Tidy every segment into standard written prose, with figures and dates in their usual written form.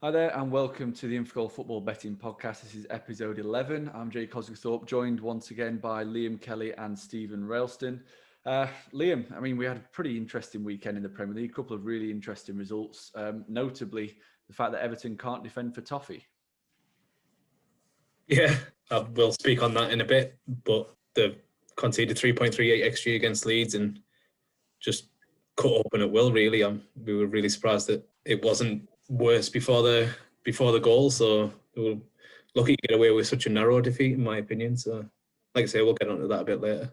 Hi there, and welcome to the Infogol Football Betting Podcast. This is episode 11. I'm Jake Osgathorpe, joined once again by Liam, Kelly and Steven Railston. Liam, we had a pretty interesting weekend in the Premier League, a couple of really interesting results, notably the fact that Everton can't defend for Toffee. Yeah, I will speak on that in a bit, but they've conceded 3.38 XG against Leeds and just cut open at will, really. We were really surprised that it wasn't worse before the goal, so they were lucky to get away with such a narrow defeat, in my opinion. So, like I say, we'll get onto that a bit later.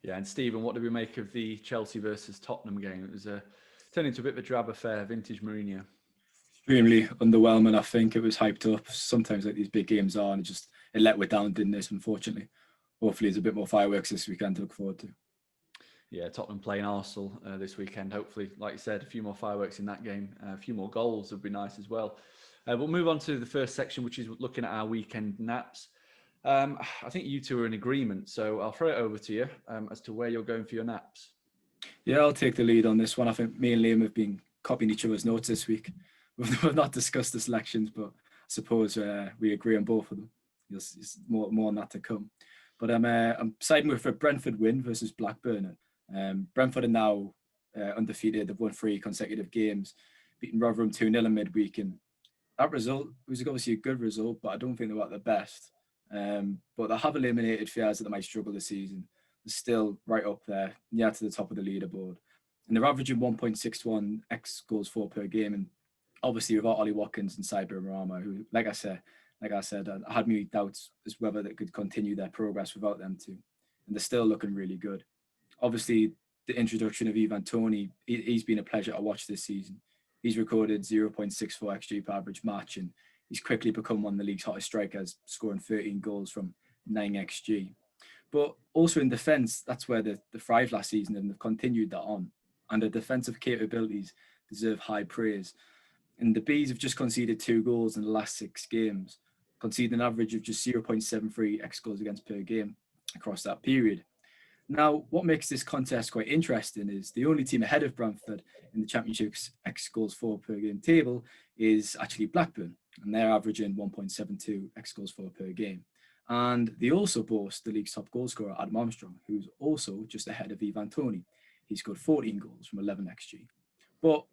Yeah, and Stephen, what did we make of the Chelsea versus Tottenham game? It was turned into a bit of a drab affair, vintage Mourinho. Extremely underwhelming. I think it was hyped up. Sometimes like these big games are, and it let it down, didn't it? Unfortunately. Hopefully there's a bit more fireworks this weekend to look forward to. Yeah, Tottenham playing Arsenal this weekend. Hopefully, like you said, a few more fireworks in that game. A few more goals would be nice as well. We'll move on to the first section, which is looking at our weekend naps. I think you two are in agreement, so I'll throw it over to you as to where you're going for your naps. Yeah, I'll take the lead on this one. I think me and Liam have been copying each other's notes this week. We've not discussed the selections, but I suppose we agree on both of them. There's more on that to come. But I'm siding with a Brentford win versus Blackburn. Brentford are now undefeated. They've won 3 consecutive games, beating Rotherham 2-0 in midweek. And that result was obviously a good result, but I don't think they were at their best. But they have eliminated fears that they might struggle this season. They're still right up there, near to the top of the leaderboard. And they're averaging 1.61 X goals for per game. And obviously without Ollie Watkins and Cyber Rama, who, like I said, I had me doubts as whether they could continue their progress without them too. And they're still looking really good. Obviously, the introduction of Ivan Toney, he's been a pleasure to watch this season. He's recorded 0.64 XG per average match, and he's quickly become one of the league's hottest strikers, scoring 13 goals from 9 XG. But also in defence, that's where they thrived last season, and they've continued that on. And their defensive capabilities deserve high praise. And the Bees have just conceded 2 goals in the last 6 games, conceding an average of just 0.73 X goals against per game across that period. Now, what makes this contest quite interesting is the only team ahead of Brentford in the Championship's X goals for per game table is actually Blackburn, and they're averaging 1.72 X goals for per game. And they also boast the league's top goal scorer, Adam Armstrong, who's also just ahead of Ivan Toney. He scored 14 goals from 11 XG. But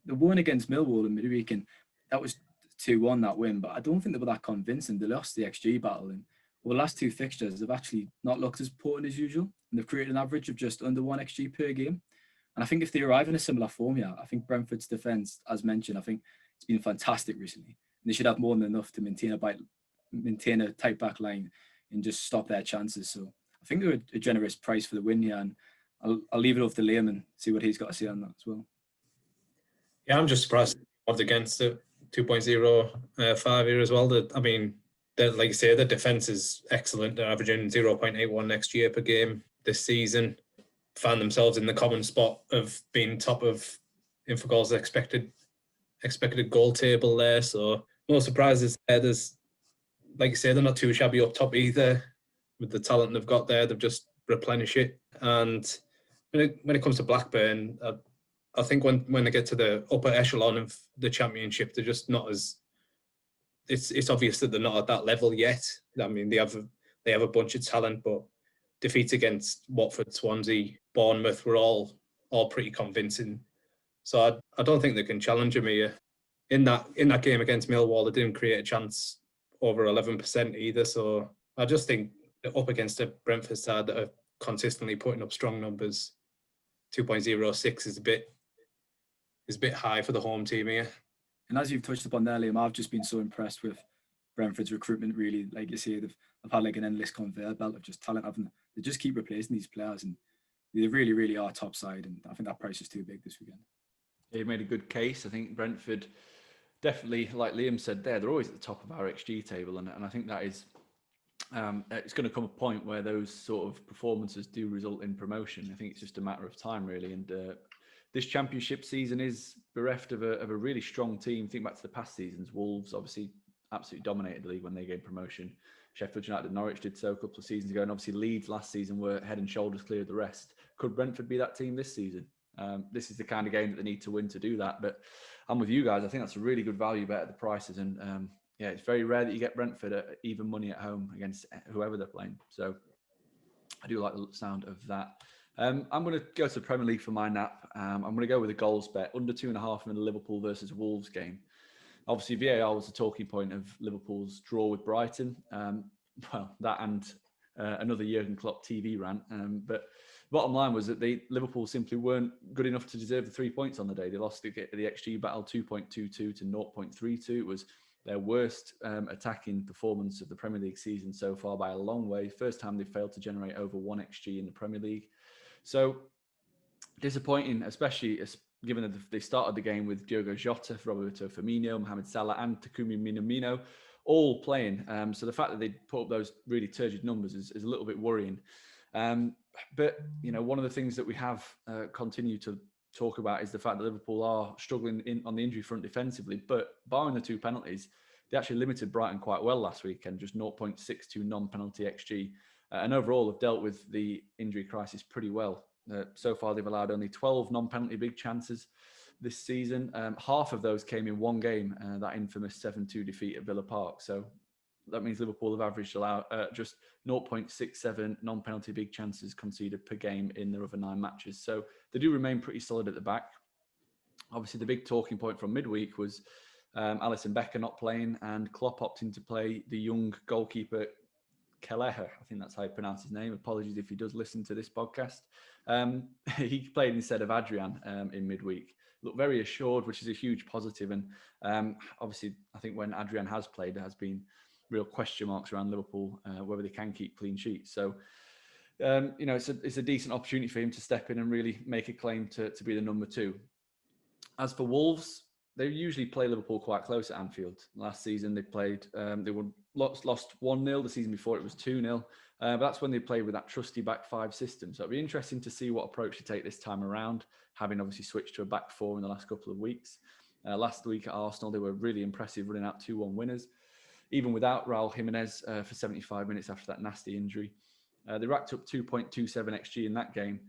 the win against Millwall in midweek, and that was 2-1 that win, but I don't think they were that convincing. They lost the XG battle, and over the last 2 fixtures, they've actually not looked as potent as usual, and they've created an average of just under 1 XG per game. And I think if they arrive in a similar form, I think Brentford's defence, as mentioned, I think it's been fantastic recently. And they should have more than enough to maintain a tight back line and just stop their chances. So I think they're a generous price for the win here, and I'll leave it off to Liam and see what he's got to say on that as well. Yeah, I'm just surprised against it. 2.05 here as well. Like you say, the defence is excellent. They're averaging 0.81 next year per game this season. Found themselves in the common spot of being top of Infogol's expected goal table there. So no surprises there. There's, like you say, they're not too shabby up top either. With the talent they've got there, they've just replenished it. And when it comes to Blackburn, I think when they get to the upper echelon of the Championship, they're just not as. It's obvious that they're not at that level yet. I mean, they have a bunch of talent, but defeats against Watford, Swansea, Bournemouth were all pretty convincing. So I don't think they can challenge them here. In that game against Millwall, they didn't create a chance over 11% either. So I just think up against a Brentford side that are consistently putting up strong numbers, 2.06 is a bit high for the home team here. And as you've touched upon there, Liam, I've just been so impressed with Brentford's recruitment, really. Like you say, they've had like an endless conveyor belt of just talent. They just keep replacing these players, and they really, really are top side. And I think that price is too big this weekend. Yeah, you made a good case. I think Brentford, definitely, like Liam said there, they're always at the top of our XG table. And I think that is, it's going to come a point where those sort of performances do result in promotion. I think it's just a matter of time, really. And this Championship season is bereft of a really strong team. Think back to the past seasons. Wolves obviously absolutely dominated the league when they gained promotion. Sheffield United and Norwich did so a couple of seasons ago. And obviously Leeds last season were head and shoulders clear of the rest. Could Brentford be that team this season? This is the kind of game that they need to win to do that. But I'm with you guys. I think that's a really good value bet at the prices. And yeah, it's very rare that you get Brentford at even money at home against whoever they're playing. So I do like the sound of that. I'm going to go to the Premier League for my nap. I'm going to go with a goals bet, under 2.5 in the Liverpool versus Wolves game. Obviously, VAR was the talking point of Liverpool's draw with Brighton. Well, that and another Jurgen Klopp TV rant. But bottom line was that Liverpool simply weren't good enough to deserve the 3 points on the day. They lost the XG battle 2.22 to 0.32. It was their worst attacking performance of the Premier League season so far by a long way. First time they failed to generate over 1 XG in the Premier League. So disappointing, especially given that they started the game with Diogo Jota, Roberto Firmino, Mohamed Salah and Takumi Minamino all playing. So the fact that they put up those really turgid numbers is a little bit worrying. But, one of the things that we have continued to talk about is the fact that Liverpool are struggling on the injury front defensively, but barring the 2 penalties, they actually limited Brighton quite well last weekend, just 0.62 non-penalty XG. And overall have dealt with the injury crisis pretty well. So far, they've allowed only 12 non-penalty big chances this season. Half of those came in one game, that infamous 7-2 defeat at Villa Park. So that means Liverpool have averaged just 0.67 non-penalty big chances conceded per game in their other 9 matches. So they do remain pretty solid at the back. Obviously, the big talking point from midweek was Alisson Becker not playing and Klopp opting to play the young goalkeeper Kelleher. I think that's how you pronounce his name. Apologies if he does listen to this podcast. He played instead of Adrian in midweek. Looked very assured, which is a huge positive. And obviously, I think when Adrian has played, there has been real question marks around Liverpool, whether they can keep clean sheets. So, it's a decent opportunity for him to step in and really make a claim to be the number 2. As for Wolves, they usually play Liverpool quite close at Anfield. Last season, they played, they lost 1-0. The season before, it was 2-0. But that's when they played with that trusty back 5 system. So it'll be interesting to see what approach they take this time around, having obviously switched to a back 4 in the last couple of weeks. Last week at Arsenal, they were really impressive, running out 2-1 winners, even without Raul Jimenez for 75 minutes after that nasty injury. They racked up 2.27 XG in that game.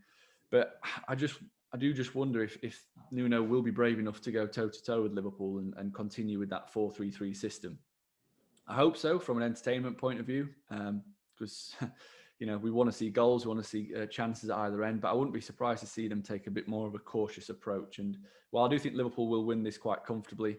But I do just wonder if Nuno will be brave enough to go toe-to-toe with Liverpool and continue with that 4-3-3 system. I hope so from an entertainment point of view, because we want to see goals, we want to see chances at either end, but I wouldn't be surprised to see them take a bit more of a cautious approach. And while I do think Liverpool will win this quite comfortably,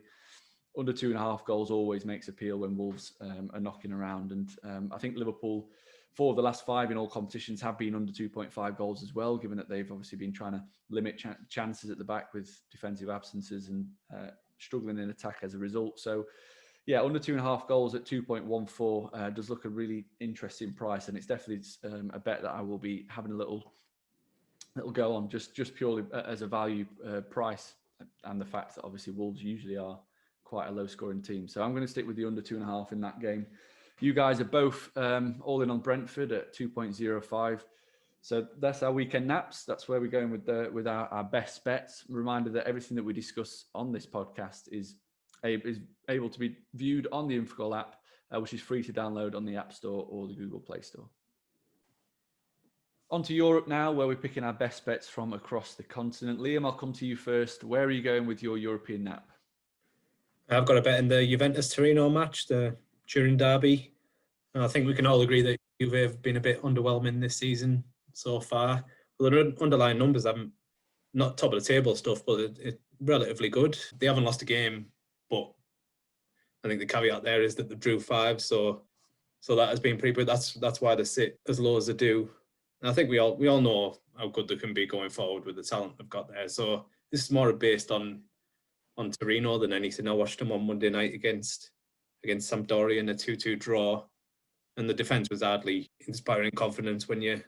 under 2.5 goals always makes appeal when Wolves are knocking around. And I think Liverpool, 4 of the last 5 in all competitions have been under 2.5 goals as well, given that they've obviously been trying to limit chances at the back with defensive absences and struggling in attack as a result. So, yeah, under 2.5 goals at 2.14 does look a really interesting price, and it's definitely a bet that I will be having a little go on, just purely as a value price, and the fact that obviously Wolves usually are quite a low-scoring team. So I'm going to stick with the under 2.5 in that game. You guys are both all in on Brentford at 2.05. So that's our weekend naps. That's where we're going with our best bets. Reminder that everything that we discuss on this podcast is able to be viewed on the Infogol app, which is free to download on the App Store or the Google Play Store. On to Europe now, where we're picking our best bets from across the continent. Liam, I'll come to you first. Where are you going with your European nap? I've got a bet in the Juventus-Torino match, the Turin derby. And I think we can all agree that Juve have been a bit underwhelming this season so far. Well, their underlying numbers haven't, not top of the table stuff, but it's relatively good. They haven't lost a game, but I think the caveat there is that they drew 5, so that has been pretty good. That's why they sit as low as they do. And I think we all know how good they can be going forward with the talent they've got there. So this is more based on Torino than anything. I watched them on Monday night against Sampdoria in a 2-2 draw, and the defence was hardly inspiring confidence when you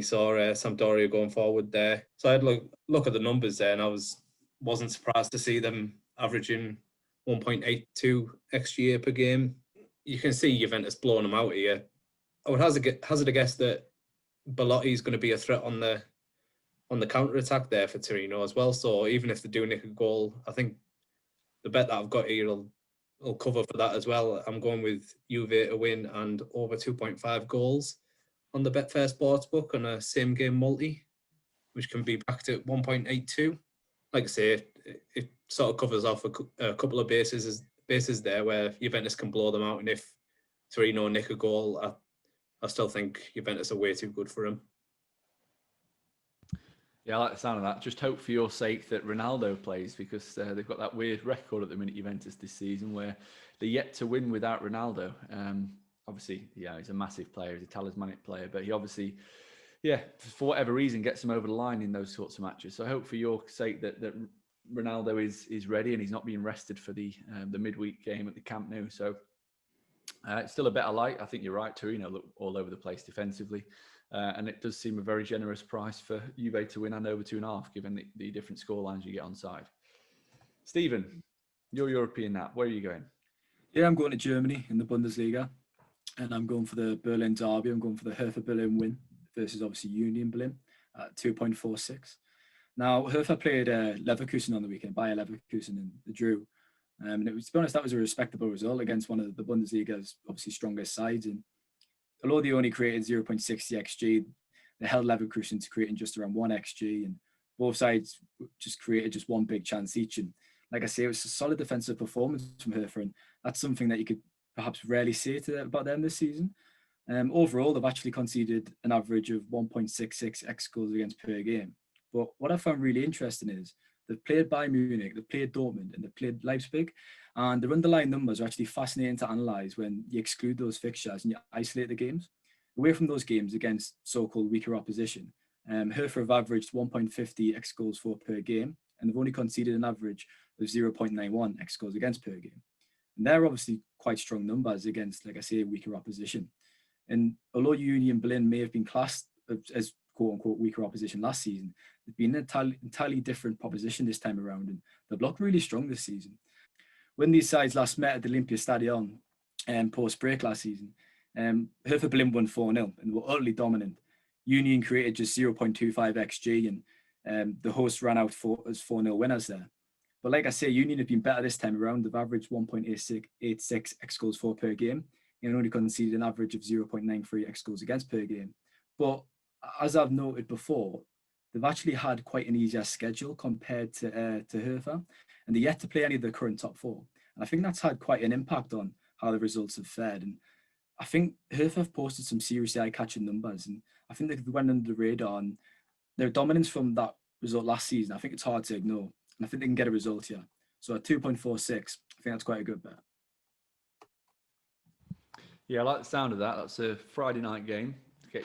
saw Sampdoria going forward there. So I had look at the numbers there, and I wasn't surprised to see them averaging 1.82 XGA per game. You can see Juventus blowing them out here. I would hazard a guess that Belotti is going to be a threat on the counter attack there for Torino as well. So even if they do nick a goal, I think the bet that I've got here will cover for that as well. I'm going with Juve to win and over 2.5 goals on the Betfair Sportsbook on a same game multi, which can be backed at 1.82. Like I say, sort of covers off a couple of bases there where Juventus can blow them out, and if 3-0 nick a goal, I still think Juventus are way too good for him. Yeah, I like the sound of that. Just hope for your sake that Ronaldo plays, because they've got that weird record at the minute, Juventus, this season, where they're yet to win without Ronaldo. Obviously, yeah, he's a massive player, he's a talismanic player, but he obviously, yeah, for whatever reason, gets them over the line in those sorts of matches. So I hope for your sake that Ronaldo is ready and he's not being rested for the midweek game at the Camp Nou. So it's still a bet I like. I think you're right, Torino look all over the place defensively. And it does seem a very generous price for Juve to win and over 2.5, given the different scorelines you get on side. Stephen, your European nap, where are you going? Yeah, I'm going to Germany in the Bundesliga, and I'm going for the Berlin derby. I'm going for the Hertha Berlin win versus obviously Union Berlin at 2.46. Now, Hertha played Leverkusen on the weekend, Bayer Leverkusen, and they drew. And it was, to be honest, that was a respectable result against one of the Bundesliga's obviously strongest sides. And although they only created 0.60 xG, they held Leverkusen to creating just around 1 xG, and both sides just created just one big chance each. And like I say, it was a solid defensive performance from Hertha, and that's something that you could perhaps rarely say about them this season. Overall, they've actually conceded an average of 1.66 x goals against per game. But what I found really interesting is they've played Bayern Munich, they've played Dortmund, and they've played Leipzig, and their underlying numbers are actually fascinating to analyse when you exclude those fixtures and you isolate the games. Away from those games against so-called weaker opposition, Hertha have averaged 1.50 x goals for per game, and they've only conceded an average of 0.91 x goals against per game. And they're obviously quite strong numbers against, like I say, weaker opposition. And although Union Berlin may have been classed as quote-unquote weaker opposition last season, they've been an entirely different proposition this time around, and they've looked really strong this season. When these sides last met at the Olympia Stadion post-break last season, Hertha Berlin won 4-0 and were utterly dominant. Union created just 0.25 xG, and the hosts ran out as 4-0 winners there. But like I say, Union have been better this time around. They've averaged 1.86 x goals for per game and only conceded an average of 0.93 x goals against per game. But as I've noted before, they've actually had quite an easier schedule compared to Hertha, and they're yet to play any of the current top four. And I think that's had quite an impact on how the results have fared. And I think Hertha have posted some seriously eye-catching numbers, and I think they went under the radar. And their dominance from that result last season, I think it's hard to ignore. And I think they can get a result here. So at 2.46, I think that's quite a good bet. Yeah, I like the sound of that. That's a Friday night game. Get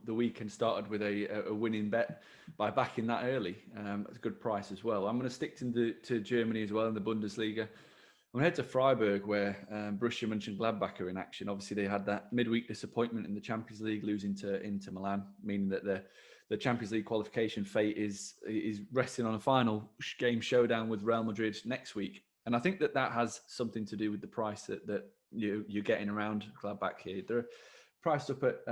the weekend started with a winning bet by backing that early. That's a good price as well. I'm going to stick to Germany as well in the Bundesliga. I'm going to head to Freiburg, where Borussia Mönchengladbach are in action. Obviously, they had that midweek disappointment in the Champions League, losing to Inter Milan, meaning that the Champions League qualification fate is resting on a final game showdown with Real Madrid next week. And I think that has something to do with the price that you're getting around Gladbach here. They're priced up at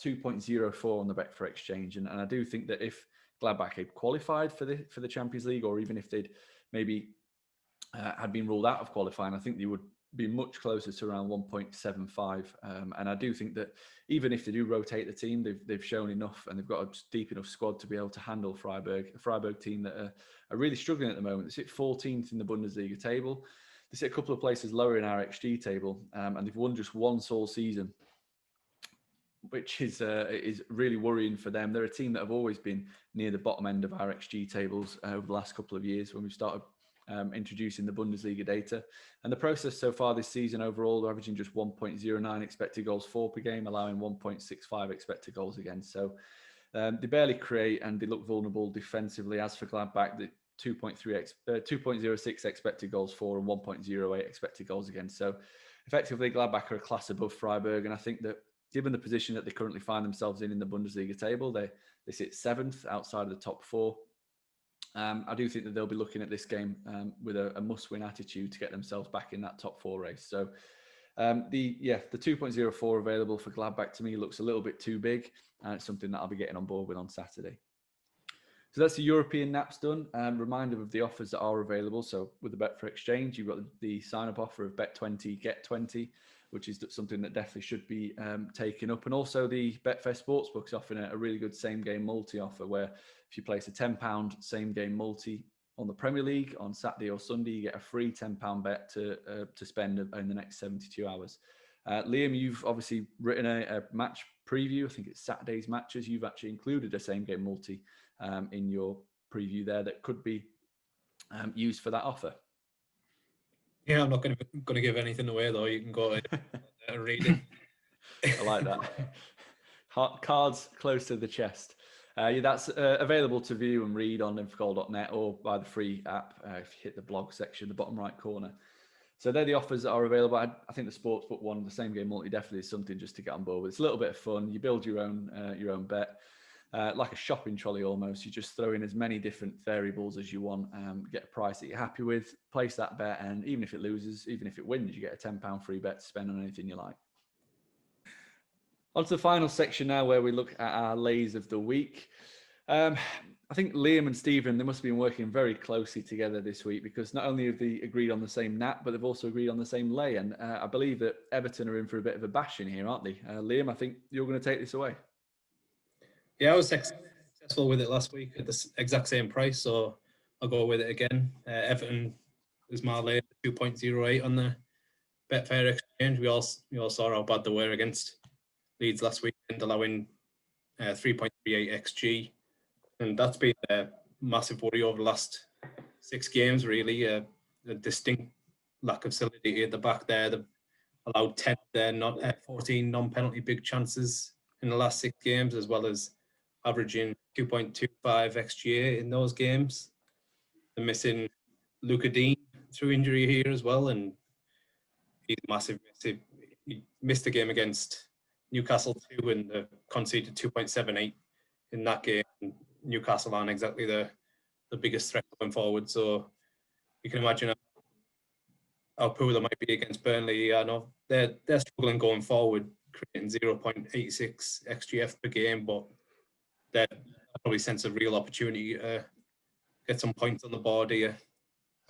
2.04 on the Betfair Exchange, and I do think that if Gladbach had qualified for the Champions League, or even if they'd maybe had been ruled out of qualifying, I think they would be much closer to around 1.75. And I do think that even if they do rotate the team, they've shown enough, and they've got a deep enough squad to be able to handle Freiburg, a Freiburg team that are really struggling at the moment. They sit 14th in the Bundesliga table. They sit a couple of places lower in our XG table, and they've won just once all season, which is really worrying for them. They're a team that have always been near the bottom end of our XG tables over the last couple of years when we've started introducing the Bundesliga data. And the process so far this season overall, they're averaging just 1.09 expected goals for per game, allowing 1.65 expected goals against. So they barely create, and they look vulnerable defensively. As for Gladbach, the 2.06 expected goals for and 1.08 expected goals against. So effectively, Gladbach are a class above Freiburg, and I think that given the position that they currently find themselves in the Bundesliga table, they sit 7th outside of the top 4. I do think that they'll be looking at this game with a must-win attitude to get themselves back in that top 4 race. So the 2.04 available for Gladbach to me looks a little bit too big, and it's something that I'll be getting on board with on Saturday. So that's the European naps done. Reminder of the offers that are available. So with the Betfair Exchange, you've got the sign-up offer of bet 20, get 20, which is something that definitely should be taken up. And also the Betfair Sportsbook is offering a really good same-game multi offer, where if you place a £10 same-game multi on the Premier League on Saturday or Sunday, you get a free £10 bet to spend in the next 72 hours. Liam, you've obviously written a match preview. I think it's Saturday's matches. You've actually included a same game multi in your preview there that could be used for that offer. Yeah, I'm not going to give anything away though. You can go and read it. I like that. Cards close to the chest. That's available to view and read on infogol.net or by the free app if you hit the blog section, the bottom right corner. So they're the offers that are available. I think the sportsbook one, the same game multi, definitely is something just to get on board with. It's a little bit of fun. You build your own bet, like a shopping trolley almost. You just throw in as many different variables as you want, get a price that you're happy with, place that bet, and even if it loses, even if it wins, you get a £10 free bet to spend on anything you like. On to the final section now, where we look at our lays of the week. I think Liam and Steven, they must have been working very closely together this week, because not only have they agreed on the same nap, but they've also agreed on the same lay. And I believe that Everton are in for a bit of a bashing here, aren't they? Liam, I think you're going to take this away. Yeah, I was successful with it last week at the exact same price, so I'll go with it again. Everton is my lay, 2.08 on the Betfair exchange. We all saw how bad they were against Leeds last weekend, allowing 3.38 XG, and that's been a massive worry over the last 6 games. Really, a distinct lack of solidity at the back there. They've allowed 14 non-penalty big chances in the last 6 games, as well as averaging 2.25 XG in those games. They're missing Luca Dean through injury here as well, and he's massive. He missed the game against Newcastle too, and conceded 2.78 in that game. Newcastle aren't exactly the biggest threat going forward, so you can imagine how poor they might be against Burnley. I know they're struggling going forward, creating 0.86 XGF per game, but they probably sense a real opportunity to get some points on the board here.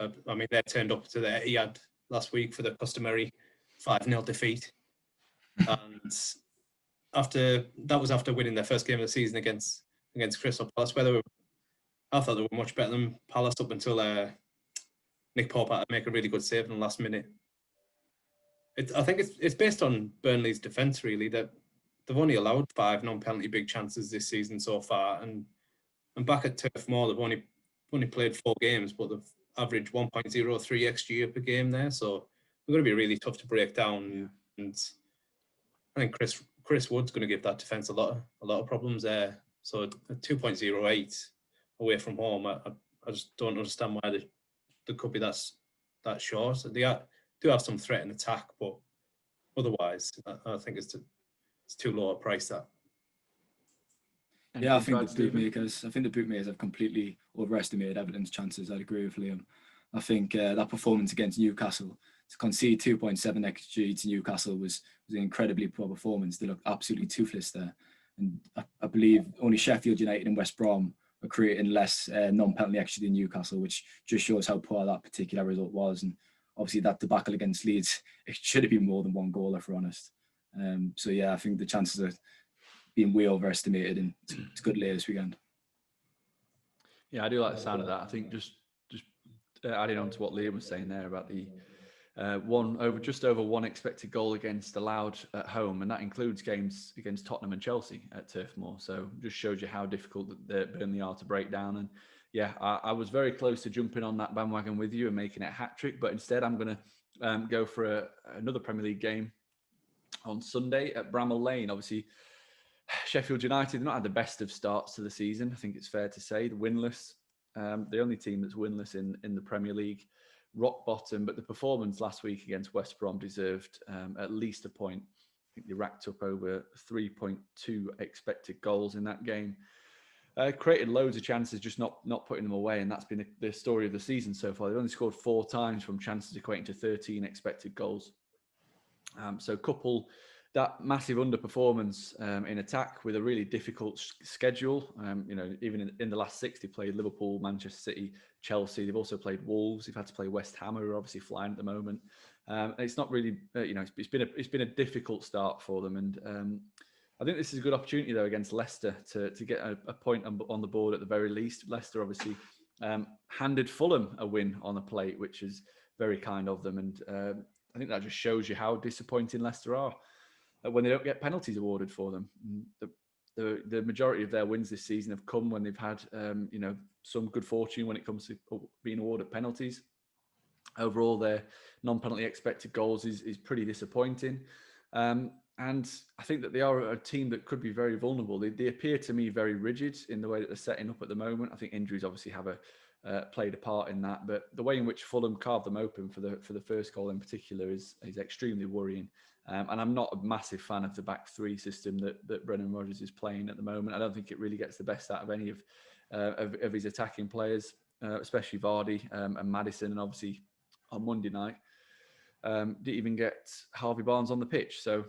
I mean, they turned up to the Etihad last week for the customary 5-0 defeat, and after winning their first game of the season against Crystal Palace, I thought they were much better than Palace up until Nick Pope had to make a really good save in the last minute. I think it's based on Burnley's defence, really, that they've only allowed 5 non-penalty big chances this season so far, and back at Turf Moor they've only played 4 games, but they've averaged 1.03 XG per game there, so they're going to be really tough to break down. Yeah. And I think Chris Wood's going to give that defence a lot of problems there. So at 2.08 away from home, I just don't understand why they could be that short. So they do have some threat in attack, but otherwise, I think it's too low a price. That. Yeah, I think the bookmakers have completely overestimated Everton's chances. I'd agree with Liam. I think that performance against Newcastle, to concede 2.7 XG to Newcastle was an incredibly poor performance. They looked absolutely toothless there. And I believe only Sheffield United and West Brom are creating less non-penalty XG than Newcastle, which just shows how poor that particular result was. And obviously that debacle against Leeds, it should have been more than 1 goal, if we're honest. So yeah, I think the chances are being way overestimated, and it's good lay this weekend. Yeah, I do like the sound of that. I think just adding on to what Liam was saying there about the just over 1 expected goal against allowed at home, and that includes games against Tottenham and Chelsea at Turf Moor. So just shows you how difficult Burnley are to break down. And yeah, I was very close to jumping on that bandwagon with you and making it a hat trick, but instead I'm going to go for another Premier League game on Sunday at Bramall Lane. Obviously, Sheffield United have not had the best of starts to the season. I think it's fair to say they're winless. The only team that's winless in the Premier League, rock bottom. But the performance last week against West Brom deserved at least a point. I think they racked up over 3.2 expected goals in that game. Created loads of chances, just not putting them away, and that's been the story of the season so far. They've only scored 4 times from chances equating to 13 expected goals. So couple that massive underperformance in attack with a really difficult schedule. Even in the last 6, they played Liverpool, Manchester City, Chelsea. They've also played Wolves. They've had to play West Ham, who are obviously flying at the moment. It's not really, it's been a difficult start for them. And I think this is a good opportunity though against Leicester to get a point on the board at the very least. Leicester obviously handed Fulham a win on a plate, which is very kind of them. And I think that just shows you how disappointing Leicester are when they don't get penalties awarded for them. The majority of their wins this season have come when they've had some good fortune when it comes to being awarded penalties. Overall, their non-penalty expected goals is pretty disappointing. And I think that they are a team that could be very vulnerable. They appear to me very rigid in the way that they're setting up at the moment. I think injuries obviously have played a part in that, but the way in which Fulham carved them open for the first goal in particular is extremely worrying. And I'm not a massive fan of the back three system that Brendan Rodgers is playing at the moment. I don't think it really gets the best out of any of his attacking players, especially Vardy and Maddison, and obviously on Monday night didn't even get Harvey Barnes on the pitch. So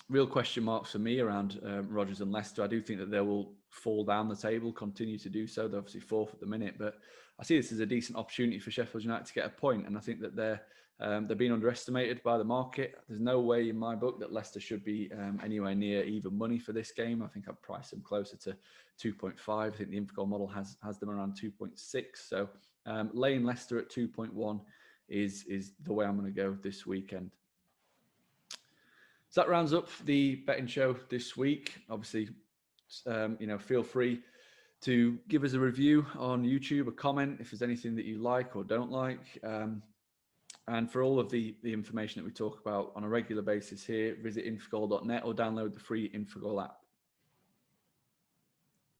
real question marks for me around Rodgers and Leicester. I do think that they will fall down the table, continue to do so. They're obviously fourth at the minute, but I see this as a decent opportunity for Sheffield United to get a point, and I think that they're being underestimated by the market. There's no way in my book that Leicester should be anywhere near even money for this game. I think I'd price them closer to 2.5. I think the Infogol model has them around 2.6. So laying Leicester at 2.1 is the way I'm going to go this weekend. So that rounds up the betting show this week. Obviously, feel free to give us a review on YouTube, a comment if there's anything that you like or don't like. And for all of the information that we talk about on a regular basis here, visit infogol.net or download the free Infogol app.